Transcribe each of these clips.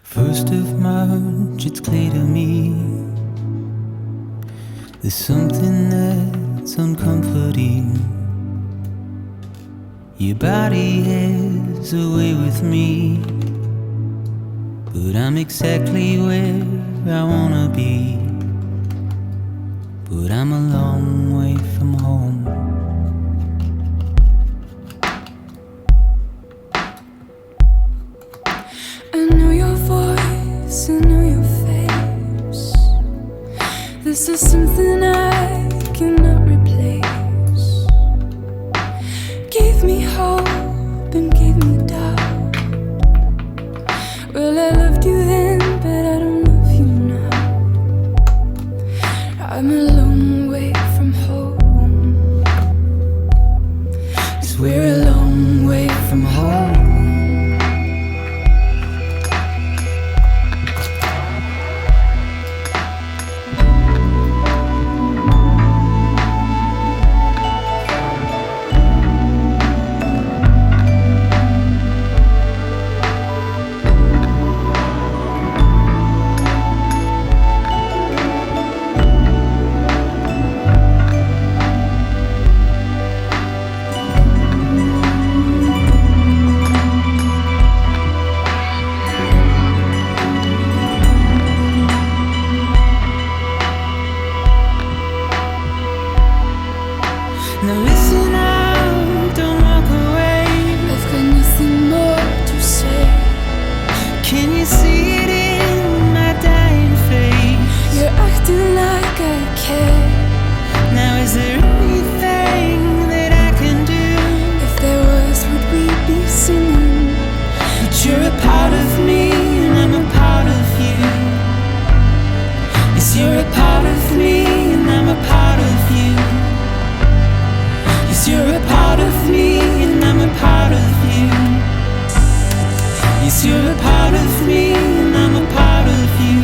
First of March, it's clear to me there's something that's uncomforting. Your body has a way with me, but I'm exactly where I wanna be. But I'm a long way from home. I know your voice, I know your face. This is something I cannot replace. Gave me hope and gave me doubt. Well, I loved you then, but I don't love you now. I'm a long way from home. 'Cause we're a long way from home. Now listen up, don't walk away. I've got nothing more to say. Can you see it in my dying face? You're acting like I care. Now is there anything that I can do? If there was, would we be singing? But you're a part of me and I'm a part of you. Yes, you're a part of me and I'm a part of you. Yes, you're a part of me and I'm a part of you. Yes, you're a part of me and I'm a part of you.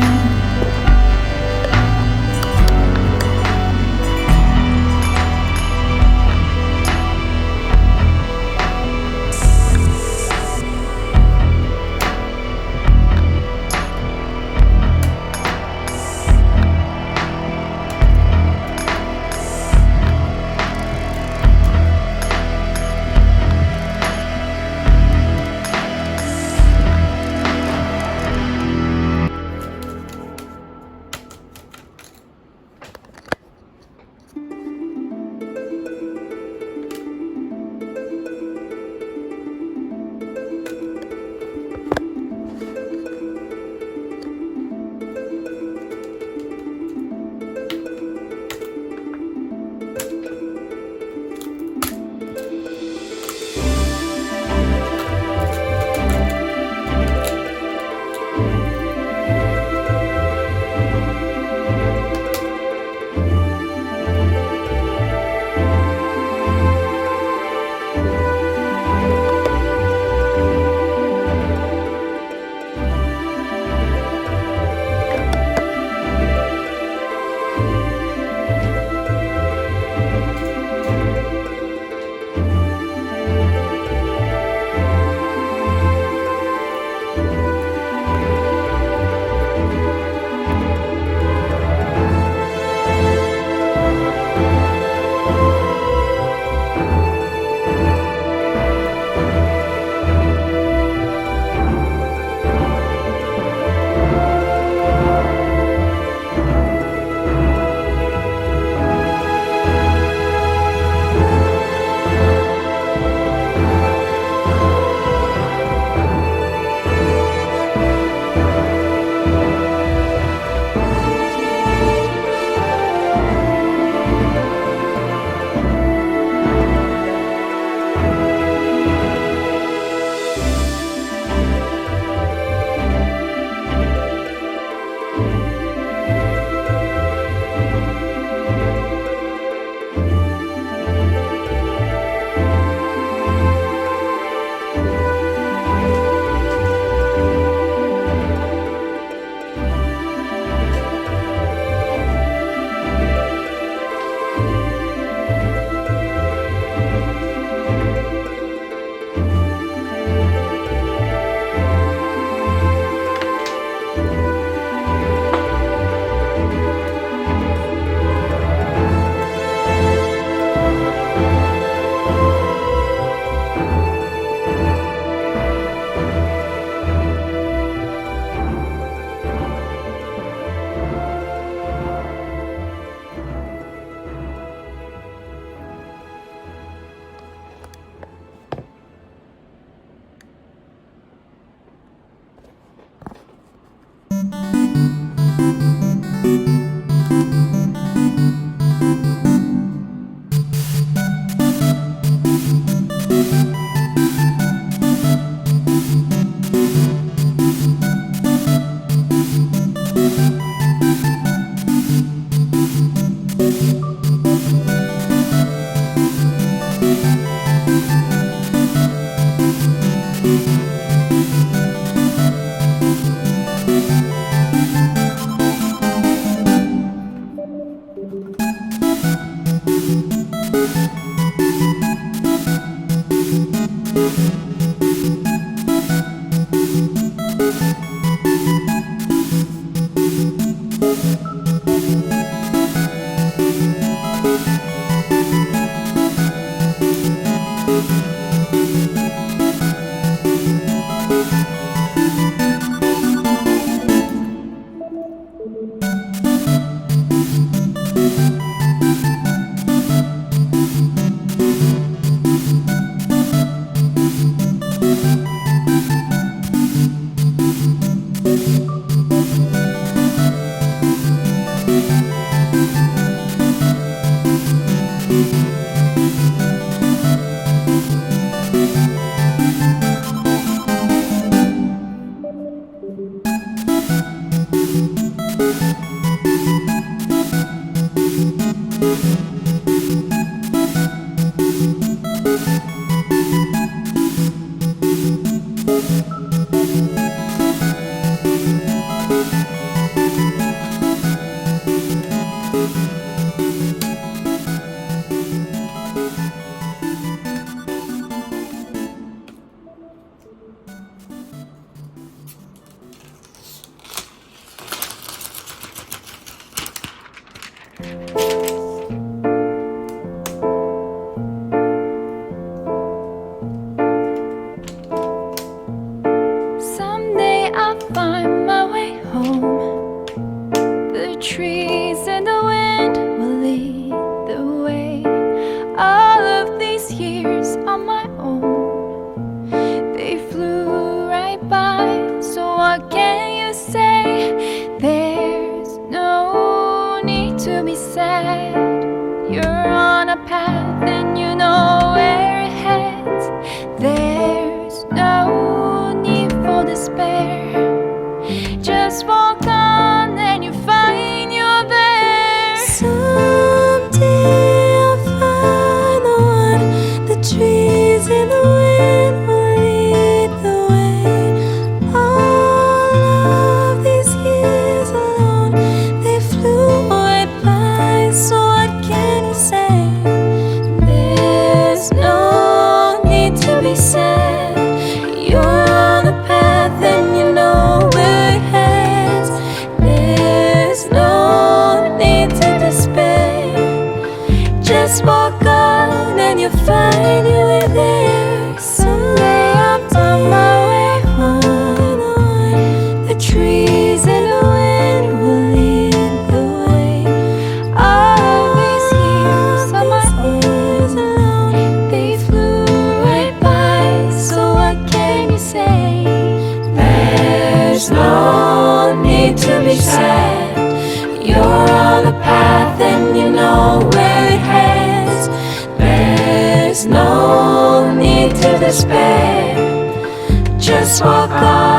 Someday I'll find my way home. The trees and the wind will lead the way. All of these years on my own, they flew right by. So what can you say? There's no need to be sad. You're on a path and you know where it heads. There's no need for despair. Just walk on and you find you're there. Someday I'll find the one. The trees and the wind will lead the way. All of these years alone, they flew right by. So what can you say? There's no need to be sad. You're on the path and you know where it heads. There's no need to despair. Just walk on and you'll find you were there. Someday I'll find my way home. The trees and the wind will lead the way. All of these years on my own, they flew right by. So what can you say? There's no need to be sad. You're on the path and you know where it heads. There's no need to despair. Just walk on